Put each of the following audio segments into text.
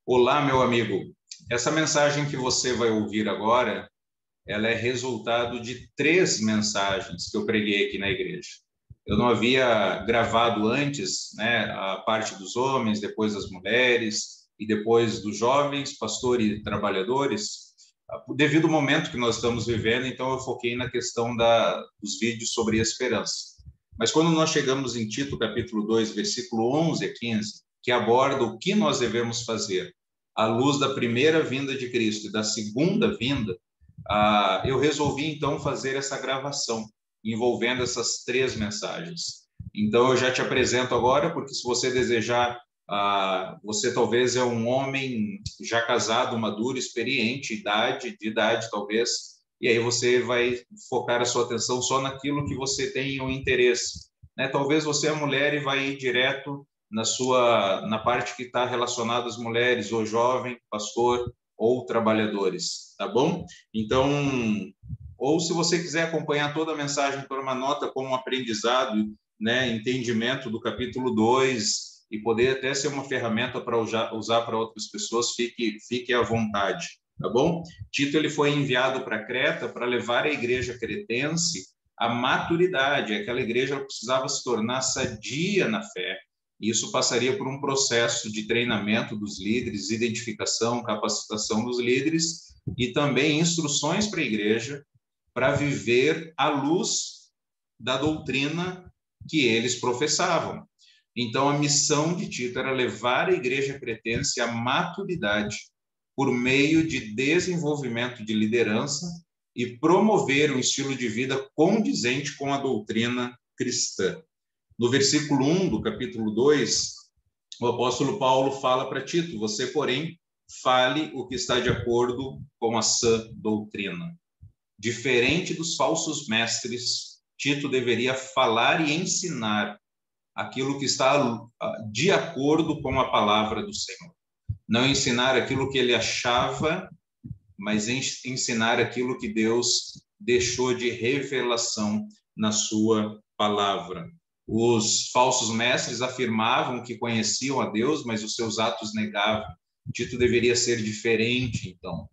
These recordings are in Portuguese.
Olá, meu amigo. Essa mensagem que você vai ouvir agora, ela é resultado de 3 mensagens que eu preguei aqui na igreja. Eu não havia gravado antes, né, a parte dos homens, depois das mulheres e depois dos jovens, pastores e trabalhadores, devido ao momento que nós estamos vivendo, então eu foquei na questão dos vídeos sobre esperança. Mas quando nós chegamos em Tito, capítulo 2, versículo 11 a 15, que aborda o que nós devemos fazer à luz da primeira vinda de Cristo e da segunda vinda, eu resolvi, então, fazer essa gravação, envolvendo essas 3 mensagens. Então, eu já te apresento agora, porque se você desejar, você talvez é um homem já casado, maduro, experiente, de idade talvez, e aí você vai focar a sua atenção só naquilo que você tem um interesse, né? Talvez você é mulher e vai ir direto na parte que está relacionada às mulheres, ou jovem, pastor, ou trabalhadores, tá bom? Então, ou se você quiser acompanhar toda a mensagem por uma nota como um aprendizado, né, entendimento do capítulo 2 e poder até ser uma ferramenta para usar para outras pessoas, fique à vontade, tá bom? Tito ele foi enviado para Creta para levar a igreja cretense à maturidade. Aquela igreja precisava se tornar sadia na fé. Isso passaria por um processo de treinamento dos líderes, identificação, capacitação dos líderes e também instruções para a igreja para viver à luz da doutrina que eles professavam. Então, a missão de Tito era levar a igreja cretense à maturidade por meio de desenvolvimento de liderança e promover um estilo de vida condizente com a doutrina cristã. No versículo 1 do capítulo 2, o apóstolo Paulo fala para Tito: você, porém, fale o que está de acordo com a sã doutrina. Diferente dos falsos mestres, Tito deveria falar e ensinar aquilo que está de acordo com a palavra do Senhor. Não ensinar aquilo que ele achava, mas ensinar aquilo que Deus deixou de revelação na sua palavra. Os falsos mestres afirmavam que conheciam a Deus, mas os seus atos negavam. Tito deveria ser diferente, então.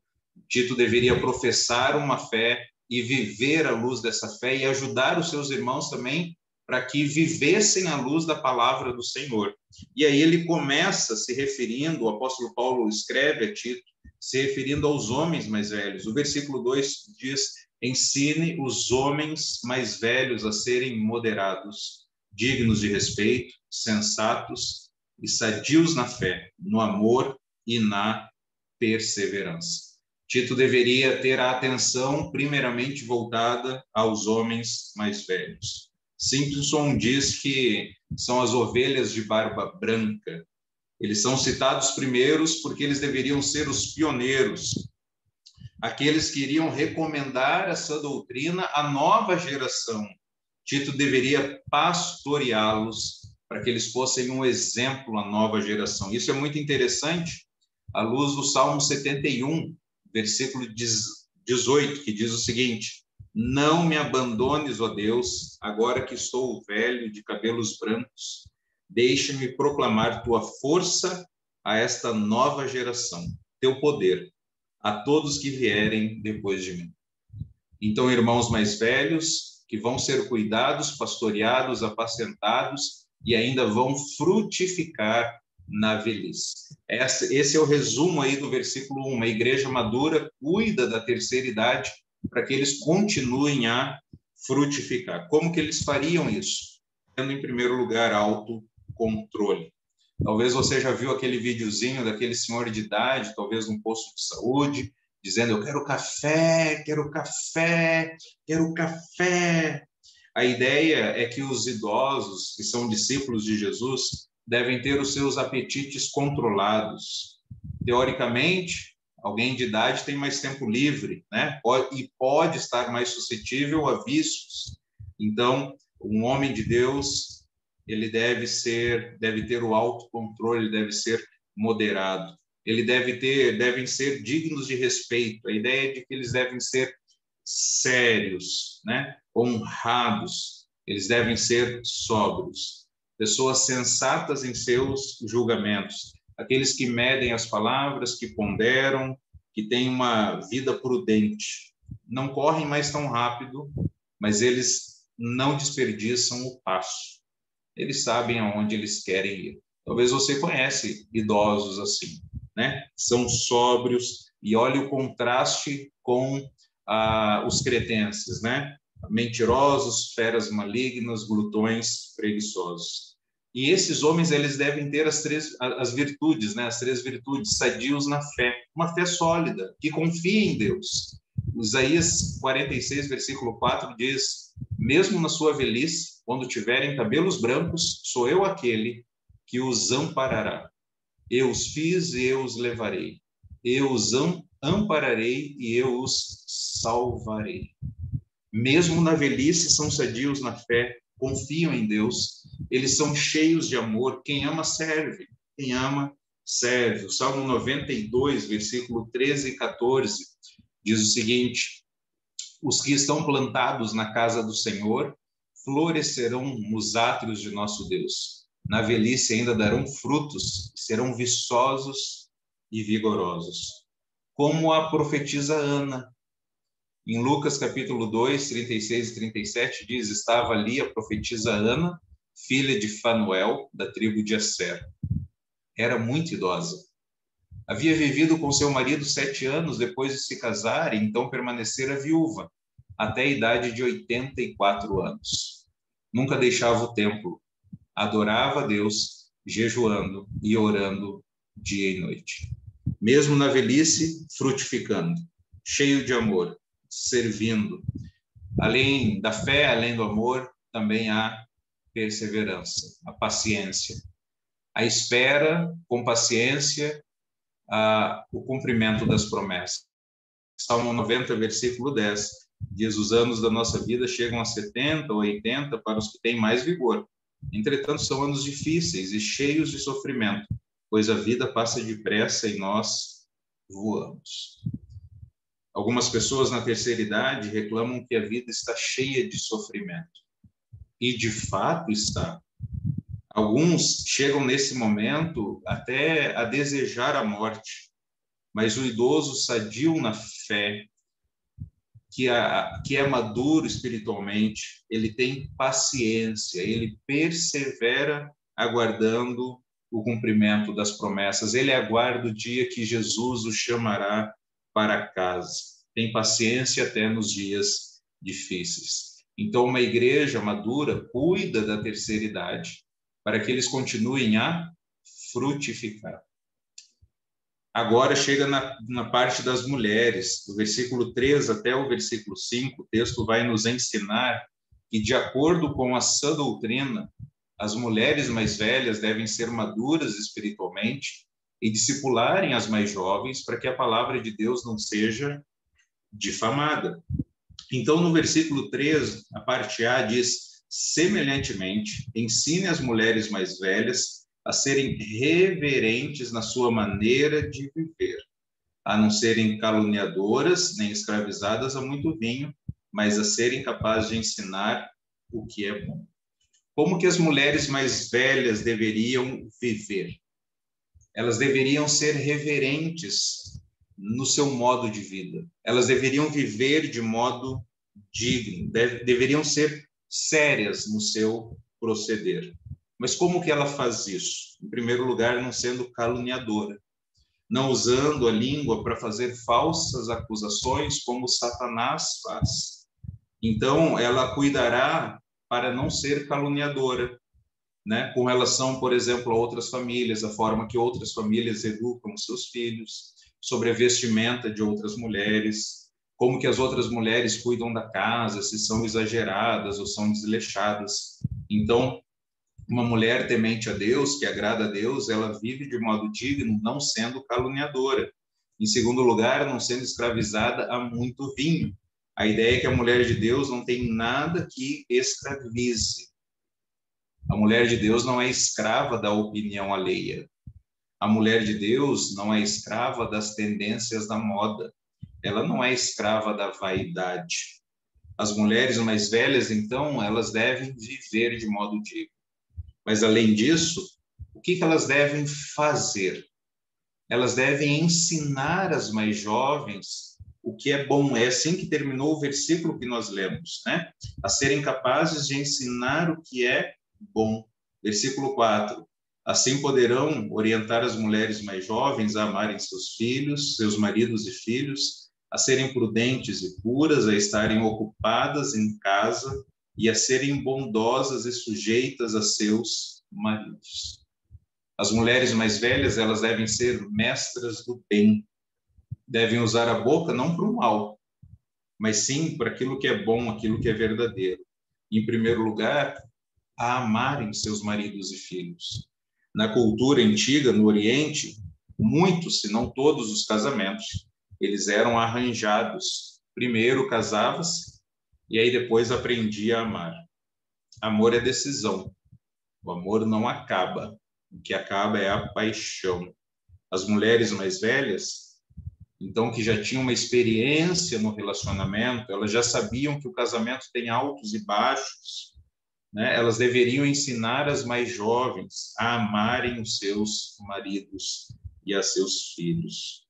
Tito deveria professar uma fé e viver à luz dessa fé e ajudar os seus irmãos também para que vivessem à luz da palavra do Senhor. E aí ele começa se referindo, o apóstolo Paulo escreve a Tito, se referindo aos homens mais velhos. O versículo 2 diz: ensine os homens mais velhos a serem moderados, dignos de respeito, sensatos e sadios na fé, no amor e na perseverança. Tito deveria ter a atenção primeiramente voltada aos homens mais velhos. Simpson diz que são as ovelhas de barba branca. Eles são citados primeiros porque eles deveriam ser os pioneiros, aqueles que iriam recomendar essa doutrina à nova geração. Tito deveria pastoreá-los para que eles fossem um exemplo à nova geração. Isso é muito interessante à luz do Salmo 71, versículo 18, que diz o seguinte: não me abandones, ó Deus, agora que estou velho, de cabelos brancos. Deixa-me proclamar tua força a esta nova geração, teu poder, a todos que vierem depois de mim. Então, irmãos mais velhos, que vão ser cuidados, pastoreados, apacentados e ainda vão frutificar na velhice. Esse é o resumo aí do versículo 1. A igreja madura cuida da terceira idade para que eles continuem a frutificar. Como que eles fariam isso? Tendo, em primeiro lugar, autocontrole. Talvez você já viu aquele videozinho daquele senhor de idade, talvez num posto de saúde, dizendo: eu quero café, quero café, quero café. A ideia é que os idosos, que são discípulos de Jesus, devem ter os seus apetites controlados. Teoricamente, alguém de idade tem mais tempo livre, né? E pode estar mais suscetível a vícios. Então, um homem de Deus, ele deve ter o autocontrole, deve ser moderado. Devem ser dignos de respeito. A ideia é de que eles devem ser sérios, né? Honrados. Eles devem ser sóbrios. Pessoas sensatas em seus julgamentos. aqueles que medem as palavras, que ponderam, que têm uma vida prudente. Não correm mais tão rápido, mas eles não desperdiçam o passo. Eles sabem aonde eles querem ir. Talvez você conhece idosos assim, né? São sóbrios, e olha o contraste com os cretenses, né? Mentirosos, feras malignas, glutões, preguiçosos. E esses homens, eles devem ter as virtudes, né? As 3 virtudes: sadios na fé, uma fé sólida, que confia em Deus. Isaías 46, versículo 4 diz: mesmo na sua velhice, quando tiverem cabelos brancos, sou eu aquele que os amparará. Eu os fiz e eu os levarei. Eu os ampararei e eu os salvarei. Mesmo na velhice, são sadios na fé, confiam em Deus, eles são cheios de amor. Quem ama, serve. Quem ama, serve. O Salmo 92, versículo 13 e 14, diz o seguinte: os que estão plantados na casa do Senhor florescerão nos átrios de nosso Deus. Na velhice ainda darão frutos, serão viçosos e vigorosos. Como a profetisa Ana. Em Lucas capítulo 2, 36 e 37, diz: estava ali a profetisa Ana, filha de Fanuel, da tribo de Asser. Era muito idosa. Havia vivido com seu marido 7 anos depois de se casar, e então permanecera viúva, até a idade de 84 anos. Nunca deixava o templo. Adorava a Deus, jejuando e orando dia e noite. Mesmo na velhice, frutificando, cheio de amor, servindo. Além da fé, além do amor, também há perseverança, a paciência. A espera com paciência, o cumprimento das promessas. Salmo 90, versículo 10, diz: os anos da nossa vida chegam a 70 ou 80 para os que têm mais vigor. Entretanto, são anos difíceis e cheios de sofrimento, pois a vida passa depressa e nós voamos. Algumas pessoas na terceira idade reclamam que a vida está cheia de sofrimento. E, de fato, está. Alguns chegam nesse momento até a desejar a morte. Mas o idoso sadio na fé, que é maduro espiritualmente, ele tem paciência, ele persevera aguardando o cumprimento das promessas. Ele aguarda o dia que Jesus o chamará para casa. Tem paciência até nos dias difíceis. Então, uma igreja madura cuida da terceira idade para que eles continuem a frutificar. Agora chega na parte das mulheres, do versículo 3 até o versículo 5, o texto vai nos ensinar que, de acordo com a sã doutrina, as mulheres mais velhas devem ser maduras espiritualmente e discipularem as mais jovens para que a palavra de Deus não seja difamada. Então, no versículo 3, a parte A diz: semelhantemente, ensine as mulheres mais velhas a serem reverentes na sua maneira de viver, a não serem caluniadoras nem escravizadas a muito vinho, mas a serem capazes de ensinar o que é bom. Como que as mulheres mais velhas deveriam viver? Elas deveriam ser reverentes no seu modo de vida. Elas deveriam viver de modo digno, deveriam ser sérias no seu proceder. Mas como que ela faz isso? Em primeiro lugar, não sendo caluniadora, não usando a língua para fazer falsas acusações como Satanás faz. Então, ela cuidará para não ser caluniadora, né? Com relação, por exemplo, a outras famílias, a forma que outras famílias educam seus filhos, sobre a vestimenta de outras mulheres, como que as outras mulheres cuidam da casa, se são exageradas ou são desleixadas. Então, uma mulher temente a Deus, que agrada a Deus, ela vive de modo digno, não sendo caluniadora. Em segundo lugar, não sendo escravizada a muito vinho. A ideia é que a mulher de Deus não tem nada que escravize. A mulher de Deus não é escrava da opinião alheia. A mulher de Deus não é escrava das tendências da moda. Ela não é escrava da vaidade. As mulheres mais velhas, então, elas devem viver de modo digno. Mas, além disso, o que elas devem fazer? Elas devem ensinar as mais jovens o que é bom. É assim que terminou o versículo que nós lemos, né? A serem capazes de ensinar o que é bom. Versículo 4. Assim poderão orientar as mulheres mais jovens a amarem seus filhos, seus maridos e filhos, a serem prudentes e puras, a estarem ocupadas em casa e a serem bondosas e sujeitas a seus maridos. As mulheres mais velhas, elas devem ser mestras do bem, devem usar a boca não para o mal, mas sim para aquilo que é bom, aquilo que é verdadeiro. Em primeiro lugar, a amarem seus maridos e filhos. Na cultura antiga, no Oriente, muitos, se não todos os casamentos, eles eram arranjados. Primeiro casava-se e aí depois aprendia a amar. Amor é decisão. O amor não acaba. O que acaba é a paixão. As mulheres mais velhas, então, que já tinham uma experiência no relacionamento, elas já sabiam que o casamento tem altos e baixos, né? Elas deveriam ensinar as mais jovens a amarem os seus maridos e a seus filhos.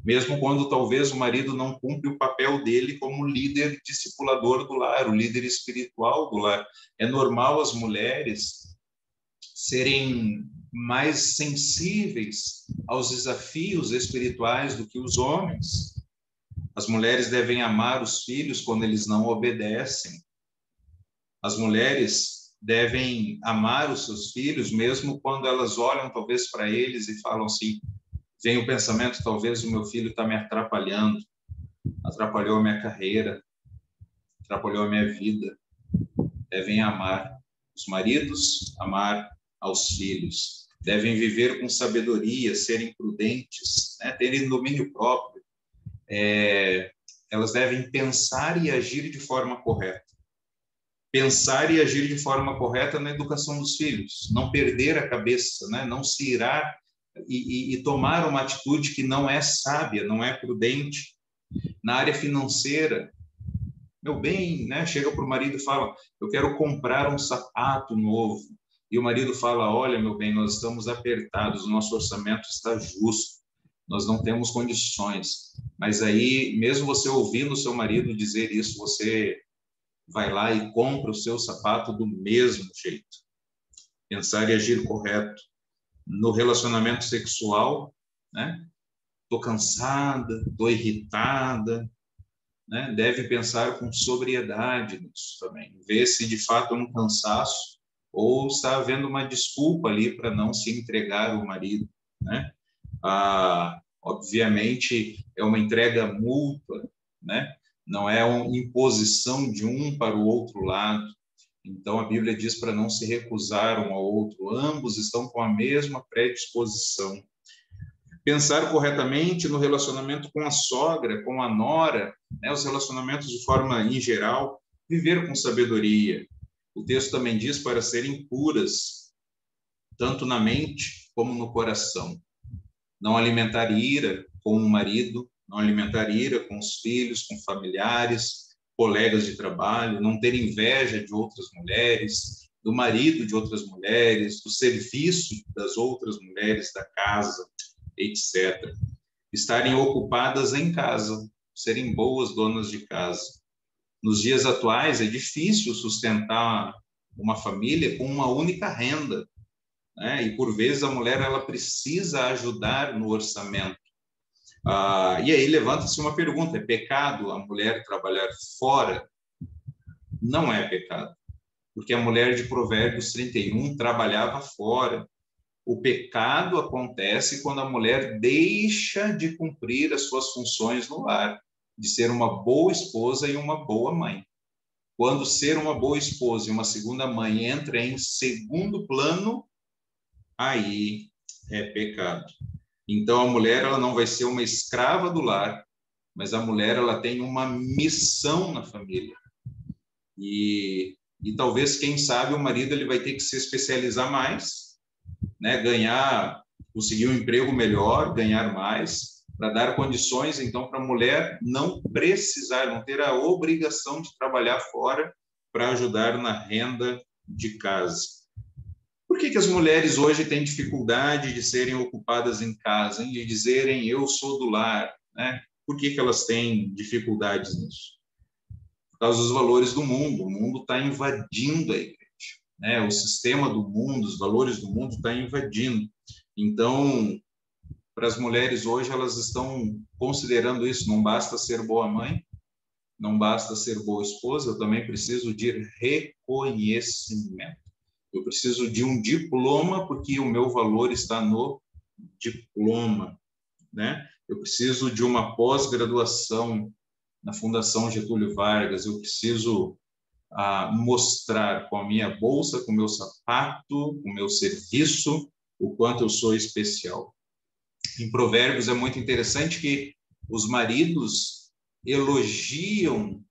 Mesmo quando talvez o marido não cumpre o papel dele como líder discipulador do lar, o líder espiritual do lar. É normal as mulheres serem mais sensíveis aos desafios espirituais do que os homens. As mulheres devem amar os filhos quando eles não obedecem. As mulheres devem amar os seus filhos mesmo quando elas olham talvez para eles e falam assim, vem o pensamento, talvez o meu filho está me atrapalhando, atrapalhou a minha carreira, atrapalhou a minha vida. Devem amar os maridos, amar aos filhos. Devem viver com sabedoria, serem prudentes, né? Terem domínio próprio. Elas devem pensar e agir de forma correta. Pensar e agir de forma correta na educação dos filhos. Não perder a cabeça, né? Não se irar e tomar uma atitude que não é sábia, não é prudente. Na área financeira, meu bem, né? Chega para o marido e fala, eu quero comprar um sapato novo. E o marido fala, olha, meu bem, nós estamos apertados, o nosso orçamento está justo, nós não temos condições. Mas aí, mesmo você ouvindo o seu marido dizer isso, você vai lá e compra o seu sapato do mesmo jeito. Pensar e agir correto. No relacionamento sexual, né? Estou cansada, estou irritada, né? Deve pensar com sobriedade nisso também. Ver se de fato é um cansaço ou está havendo uma desculpa ali para não se entregar ao marido, né? Obviamente, é uma entrega mútua, né? Não é uma imposição de um para o outro lado. Então, a Bíblia diz para não se recusar um ao outro. Ambos estão com a mesma predisposição. Pensar corretamente no relacionamento com a sogra, com a nora, né? Os relacionamentos de forma em geral. Viver com sabedoria. O texto também diz para serem puras, tanto na mente como no coração. Não alimentar ira com o marido, não alimentar ira com os filhos, com familiares, colegas de trabalho, não ter inveja de outras mulheres, do marido de outras mulheres, do serviço das outras mulheres da casa, etc. Estarem ocupadas em casa, serem boas donas de casa. Nos dias atuais, é difícil sustentar uma família com uma única renda, né? E, por vezes, a mulher ela precisa ajudar no orçamento. E aí levanta-se uma pergunta, é pecado a mulher trabalhar fora? Não é pecado, porque a mulher de Provérbios 31 trabalhava fora. O pecado acontece quando a mulher deixa de cumprir as suas funções no lar, de ser uma boa esposa e uma boa mãe. Quando ser uma boa esposa e uma segunda mãe entra em segundo plano, aí é pecado. Então, a mulher ela não vai ser uma escrava do lar, mas a mulher ela tem uma missão na família. E talvez, quem sabe, o marido ele vai ter que se especializar mais, né? Conseguir um emprego melhor, ganhar mais, para dar condições, então, para a mulher não precisar, não ter a obrigação de trabalhar fora para ajudar na renda de casa. Por que as mulheres hoje têm dificuldade de serem ocupadas em casa, de dizerem eu sou do lar, né? Por que elas têm dificuldades nisso? Por causa dos valores do mundo. O mundo está invadindo a igreja, né? O sistema do mundo, os valores do mundo está invadindo. Então, para as mulheres hoje, elas estão considerando isso. Não basta ser boa mãe, não basta ser boa esposa, eu também preciso de reconhecimento. Eu preciso de um diploma, porque o meu valor está no diploma, né? Eu preciso de uma pós-graduação na Fundação Getúlio Vargas, eu preciso mostrar com a minha bolsa, com o meu sapato, com o meu serviço, o quanto eu sou especial. Em Provérbios é muito interessante que os maridos elogiam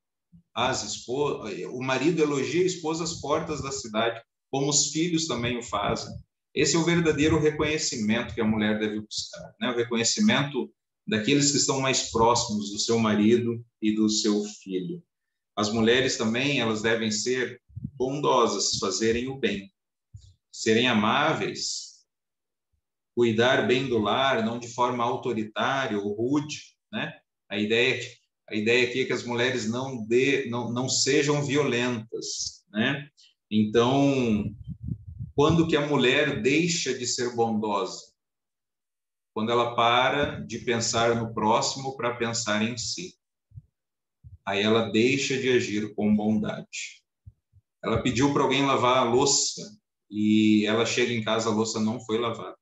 as esposas, o marido elogia a esposa às portas da cidade, como os filhos também o fazem. Esse é o verdadeiro reconhecimento que a mulher deve buscar, né? O reconhecimento daqueles que estão mais próximos do seu marido e do seu filho. As mulheres também, elas devem ser bondosas, fazerem o bem, serem amáveis, cuidar bem do lar, não de forma autoritária ou rude, né? A ideia aqui é que as mulheres não sejam violentas, né? Então, quando que a mulher deixa de ser bondosa? Quando ela para de pensar no próximo para pensar em si. Aí ela deixa de agir com bondade. Ela pediu para alguém lavar a louça e ela chega em casa, a louça não foi lavada.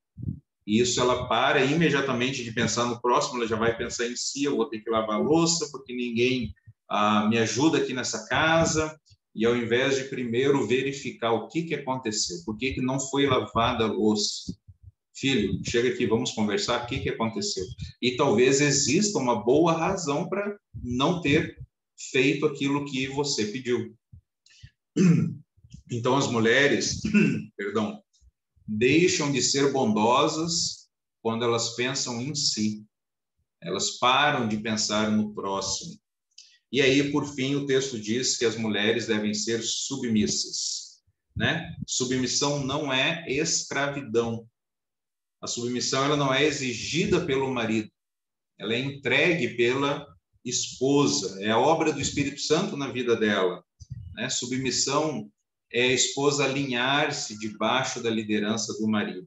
E isso ela para imediatamente de pensar no próximo, ela já vai pensar em si, eu vou ter que lavar a louça porque ninguém me ajuda aqui nessa casa. E ao invés de primeiro verificar o que aconteceu, por que não foi lavada a louça, filho, chega aqui, vamos conversar, o que aconteceu? E talvez exista uma boa razão para não ter feito aquilo que você pediu. Então as mulheres, perdão, deixam de ser bondosas quando elas pensam em si. Elas param de pensar no próximo. E aí, por fim, o texto diz que as mulheres devem ser submissas, né? Submissão não é escravidão. A submissão ela não é exigida pelo marido, ela é entregue pela esposa, é a obra do Espírito Santo na vida dela, né? Submissão é a esposa alinhar-se debaixo da liderança do marido.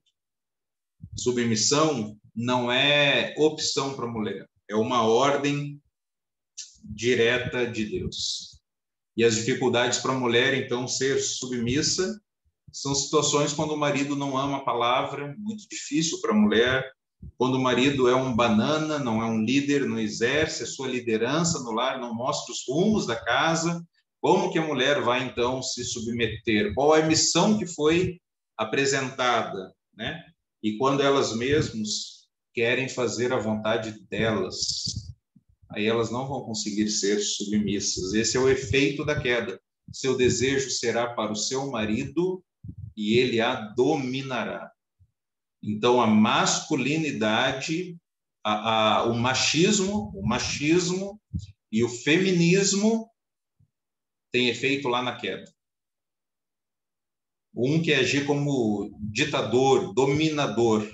Submissão não é opção para a mulher, é uma ordem direta de Deus. E as dificuldades para a mulher, então, ser submissa são situações quando o marido não ama a palavra, muito difícil para a mulher, quando o marido é um banana, não é um líder, não exerce a sua liderança no lar, não mostra os rumos da casa, como que a mulher vai, então, se submeter? Qual é a missão que foi apresentada, né? E quando elas mesmas querem fazer a vontade delas, aí elas não vão conseguir ser submissas. Esse é o efeito da queda. Seu desejo será para o seu marido e ele a dominará. Então, a masculinidade, o machismo e o feminismo têm efeito lá na queda. Um quer agir como ditador, dominador,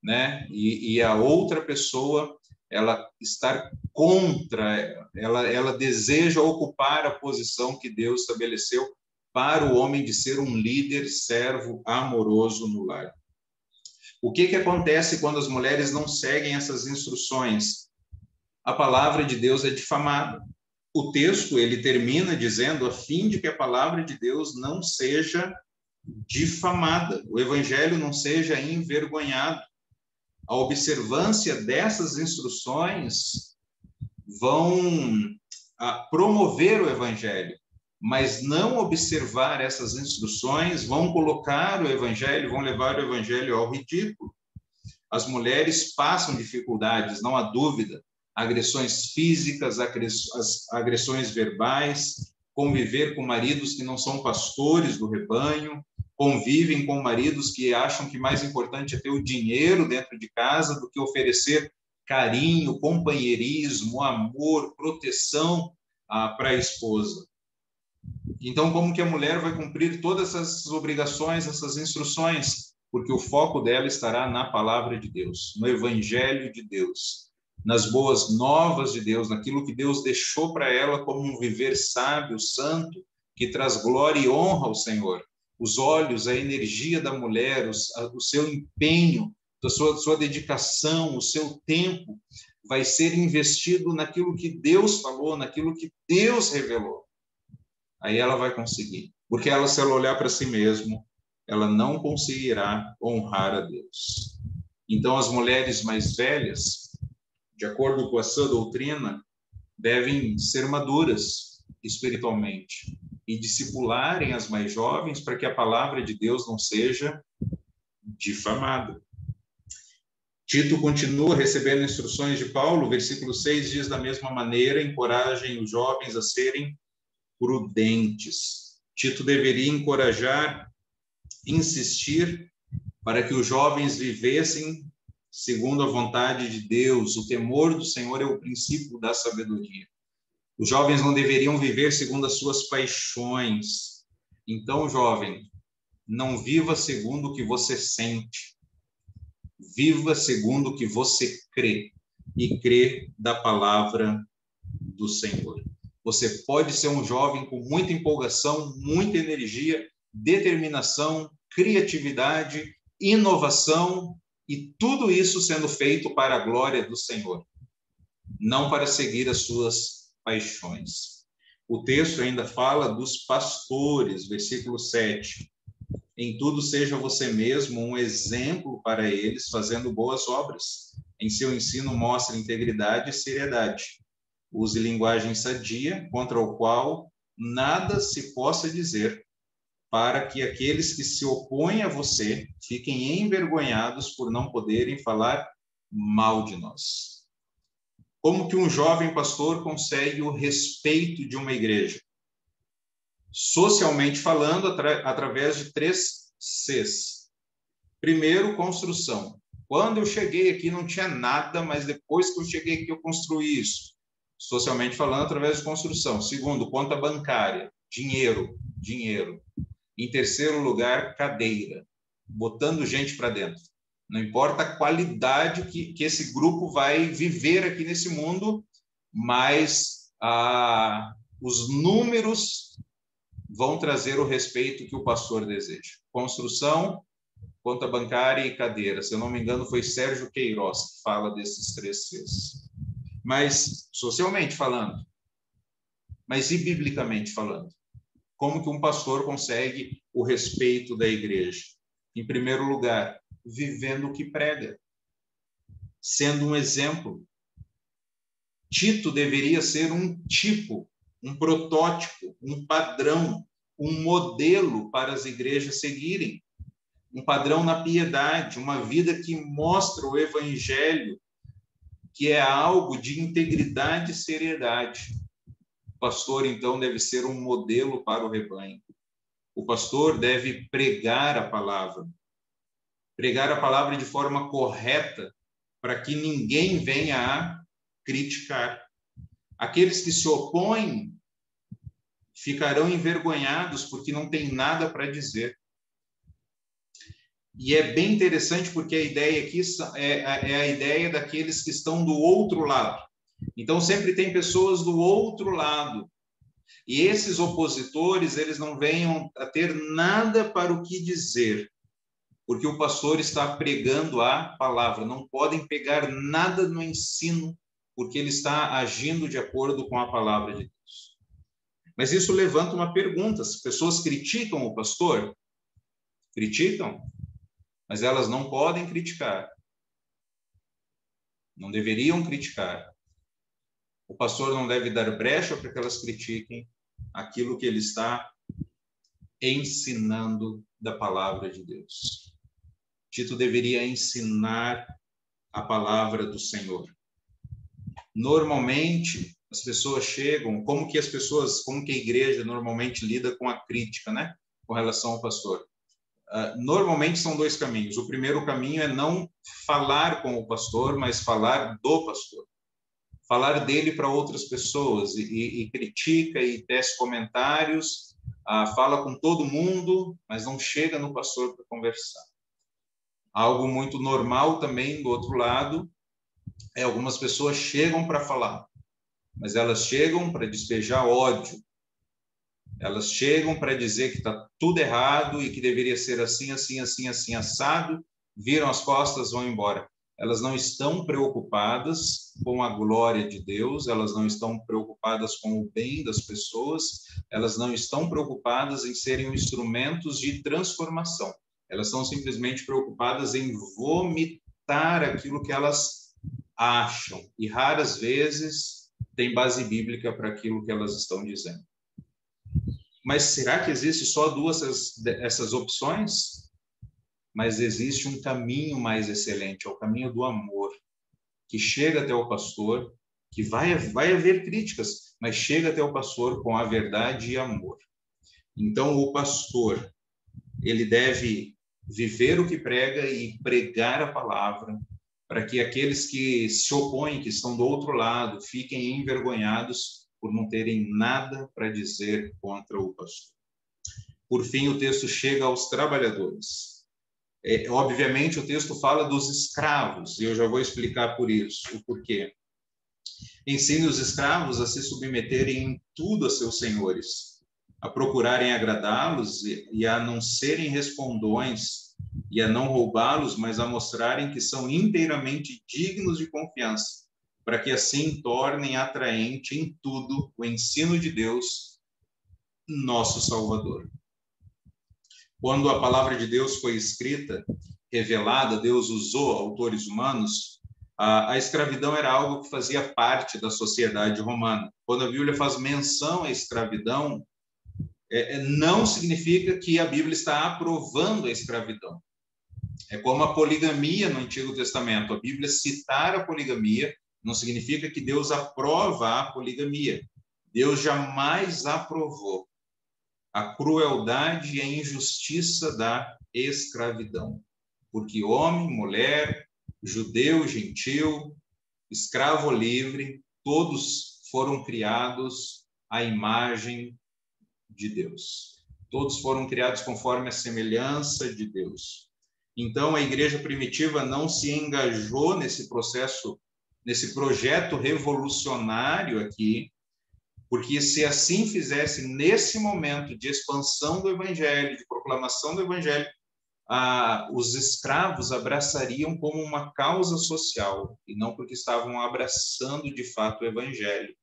né? E a outra pessoa, ela estar contra, ela deseja ocupar a posição que Deus estabeleceu para o homem de ser um líder, servo, amoroso no lar. O que acontece quando as mulheres não seguem essas instruções? A palavra de Deus é difamada. O texto, ele termina dizendo, a fim de que a palavra de Deus não seja difamada, o evangelho não seja envergonhado. A observância dessas instruções vão promover o evangelho, mas não observar essas instruções vão colocar o evangelho, vão levar o evangelho ao ridículo. As mulheres passam dificuldades, não há dúvida, agressões físicas, agressões verbais, conviver com maridos que não são pastores do rebanho, convivem com maridos que acham que mais importante é ter o dinheiro dentro de casa do que oferecer carinho, companheirismo, amor, proteção para a esposa. Então, como que a mulher vai cumprir todas essas obrigações, essas instruções? Porque o foco dela estará na palavra de Deus, no evangelho de Deus, nas boas novas de Deus, naquilo que Deus deixou para ela como um viver sábio, santo, que traz glória e honra ao Senhor. Os olhos, a energia da mulher, o seu empenho, a sua dedicação, o seu tempo vai ser investido naquilo que Deus falou, naquilo que Deus revelou. Aí ela vai conseguir. Porque ela, se ela olhar para si mesma, ela não conseguirá honrar a Deus. Então, as mulheres mais velhas, de acordo com a sã doutrina, devem ser maduras espiritualmente e discipularem as mais jovens para que a palavra de Deus não seja difamada. Tito continua recebendo instruções de Paulo, versículo 6 diz da mesma maneira, encorajem os jovens a serem prudentes. Tito deveria encorajar, insistir para que os jovens vivessem segundo a vontade de Deus. O temor do Senhor é o princípio da sabedoria. Os jovens não deveriam viver segundo as suas paixões. Então, jovem, não viva segundo o que você sente. Viva segundo o que você crê. E crê da palavra do Senhor. Você pode ser um jovem com muita empolgação, muita energia, determinação, criatividade, inovação, e tudo isso sendo feito para a glória do Senhor, não para seguir as suas paixões. O texto ainda fala dos pastores, versículo 7. Em tudo seja você mesmo um exemplo para eles, fazendo boas obras. Em seu ensino mostre integridade e seriedade. Use linguagem sadia, contra o qual nada se possa dizer, para que aqueles que se opõem a você fiquem envergonhados por não poderem falar mal de nós. Como que um jovem pastor consegue o respeito de uma igreja? Socialmente falando, através de 3 Cs. Primeiro, construção. Quando eu cheguei aqui não tinha nada, mas depois que eu cheguei aqui eu construí isso. Socialmente falando, através de construção. Segundo, conta bancária, dinheiro. Em terceiro lugar, cadeira, botando gente para dentro. Não importa a qualidade que esse grupo vai viver aqui nesse mundo, mas os números vão trazer o respeito que o pastor deseja. Construção, conta bancária e cadeira. Se eu não me engano, foi Sérgio Queiroz que fala desses 3 Cs. Mas, socialmente falando, mas e biblicamente falando? Como que um pastor consegue o respeito da igreja? Em primeiro lugar, vivendo o que prega, sendo um exemplo. Tito deveria ser um tipo, um protótipo, um padrão, um modelo para as igrejas seguirem. Um padrão na piedade, uma vida que mostra o evangelho, que é algo de integridade e seriedade. O pastor, então, deve ser um modelo para o rebanho. O pastor deve pregar a palavra de forma correta, para que ninguém venha a criticar. Aqueles que se opõem ficarão envergonhados, porque não tem nada para dizer. E é bem interessante, porque a ideia aqui é a ideia daqueles que estão do outro lado. Então, sempre tem pessoas do outro lado. E esses opositores, eles não venham a ter nada para o que dizer, porque o pastor está pregando a palavra. Não podem pegar nada no ensino, porque ele está agindo de acordo com a palavra de Deus. Mas isso levanta uma pergunta: as pessoas criticam o pastor? Criticam, mas elas não podem criticar. Não deveriam criticar. O pastor não deve dar brecha para que elas critiquem aquilo que ele está ensinando da palavra de Deus. Tito deveria ensinar a palavra do Senhor. Normalmente, as pessoas chegam, como que a igreja normalmente lida com a crítica, né? Com relação ao pastor. Normalmente são 2 caminhos. O primeiro caminho é não falar com o pastor, mas falar do pastor. falar dele para outras pessoas, e critica e tece comentários, fala com todo mundo, mas não chega no pastor para conversar. Algo muito normal também, do outro lado, algumas pessoas chegam para falar, mas elas chegam para despejar ódio. Elas chegam para dizer que está tudo errado e que deveria ser assim, assim, assim, assim, assado, viram as costas, vão embora. Elas não estão preocupadas com a glória de Deus, elas não estão preocupadas com o bem das pessoas, elas não estão preocupadas em serem instrumentos de transformação. Elas estão simplesmente preocupadas em vomitar aquilo que elas acham, e raras vezes tem base bíblica para aquilo que elas estão dizendo. Mas será que existe só duas essas opções? Mas existe um caminho mais excelente, é o caminho do amor, que chega até o pastor, que vai haver críticas, mas chega até o pastor com a verdade e amor. Então, o pastor, ele deve viver o que prega e pregar a palavra, para que aqueles que se opõem, que estão do outro lado, fiquem envergonhados por não terem nada para dizer contra o pastor. Por fim, o texto chega aos trabalhadores. Obviamente, o texto fala dos escravos, e eu já vou explicar por isso, o porquê. Ensine os escravos a se submeterem em tudo a seus senhores, a procurarem agradá-los e a não serem respondões, e a não roubá-los, mas a mostrarem que são inteiramente dignos de confiança, para que assim tornem atraente em tudo o ensino de Deus, nosso Salvador. Quando a palavra de Deus foi escrita, revelada, Deus usou autores humanos, a escravidão era algo que fazia parte da sociedade romana. Quando a Bíblia faz menção à escravidão, não significa que a Bíblia está aprovando a escravidão. É como a poligamia no Antigo Testamento. A Bíblia citar a poligamia não significa que Deus aprova a poligamia. Deus jamais aprovou a crueldade e a injustiça da escravidão. Porque homem, mulher, judeu, gentil, escravo ou livre, todos foram criados à imagem de Deus. Todos foram criados conforme a semelhança de Deus. Então, a igreja primitiva não se engajou nesse processo, nesse projeto revolucionário aqui, porque se assim fizesse nesse momento de expansão do evangelho, de proclamação do evangelho, os escravos abraçariam como uma causa social, e não porque estavam abraçando de fato o evangelho.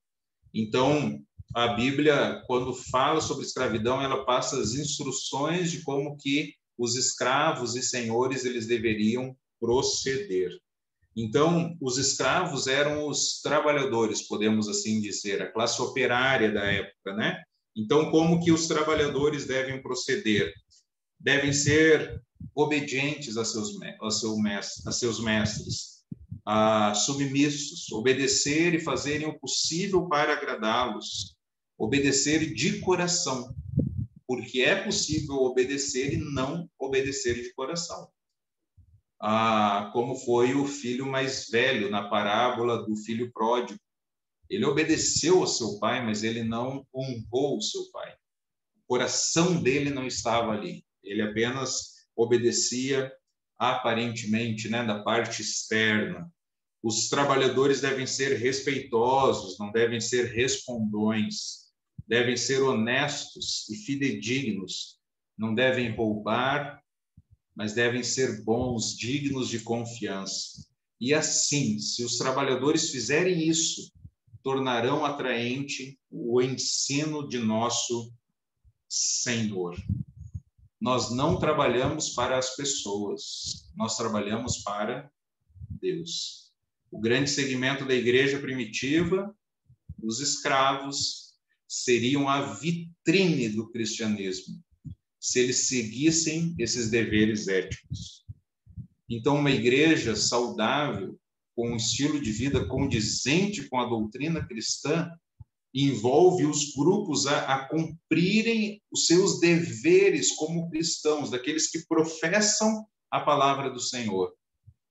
Então, a Bíblia, quando fala sobre escravidão, ela passa as instruções de como que os escravos e senhores eles deveriam proceder. Então, os escravos eram os trabalhadores, podemos assim dizer, a classe operária da época, né? Então, como que os trabalhadores devem proceder? Devem ser obedientes a seus mestres, submissos, obedecer e fazerem o possível para agradá-los, obedecer de coração, porque é possível obedecer e não obedecer de coração. Como foi o filho mais velho na parábola do filho pródigo. Ele obedeceu ao seu pai, mas ele não honrou o seu pai. O coração dele não estava ali. Ele apenas obedecia aparentemente, né, da parte externa. Os trabalhadores devem ser respeitosos, não devem ser respondões. Devem ser honestos e fidedignos. Não devem roubar, mas devem ser bons, dignos de confiança. E assim, se os trabalhadores fizerem isso, tornarão atraente o ensino de nosso Senhor. Nós não trabalhamos para as pessoas, nós trabalhamos para Deus. O grande segmento da igreja primitiva, os escravos, seriam a vitrine do cristianismo, se eles seguissem esses deveres éticos. Então, uma igreja saudável, com um estilo de vida condizente com a doutrina cristã, envolve os grupos a cumprirem os seus deveres como cristãos, daqueles que professam a palavra do Senhor.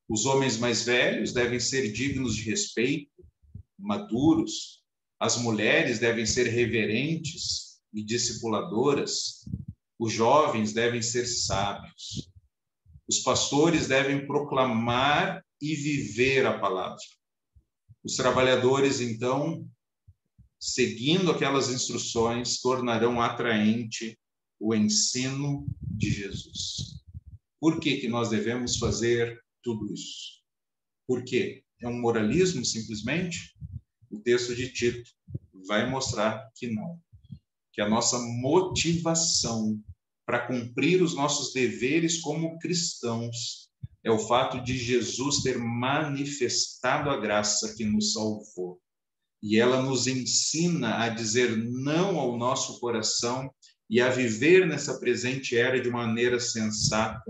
Os homens mais velhos devem ser dignos de respeito, maduros, as mulheres devem ser reverentes e discipuladoras, os jovens devem ser sábios, os pastores devem proclamar e viver a palavra. Os trabalhadores, então, seguindo aquelas instruções, tornarão atraente o ensino de Jesus. Por que nós devemos fazer tudo isso? Por quê? É um moralismo, simplesmente? O texto de Tito vai mostrar que não. Que a nossa motivação para cumprir os nossos deveres como cristãos é o fato de Jesus ter manifestado a graça que nos salvou. E ela nos ensina a dizer não ao nosso coração e a viver nessa presente era de maneira sensata,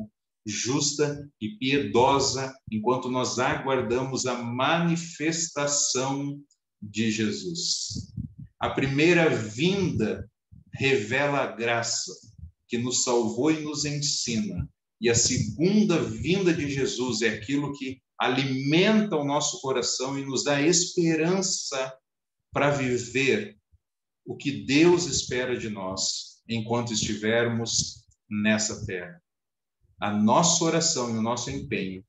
justa e piedosa, enquanto nós aguardamos a manifestação de Jesus. A primeira vinda revela a graça que nos salvou e nos ensina. E a segunda vinda de Jesus é aquilo que alimenta o nosso coração e nos dá esperança para viver o que Deus espera de nós enquanto estivermos nessa terra. A nossa oração e o nosso empenho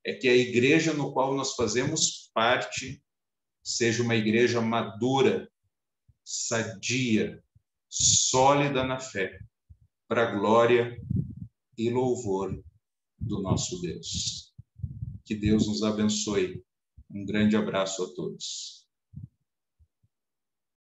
é que a igreja no qual nós fazemos parte seja uma igreja madura, sadia, sólida na fé, para a glória e louvor do nosso Deus. Que Deus nos abençoe. Um grande abraço a todos.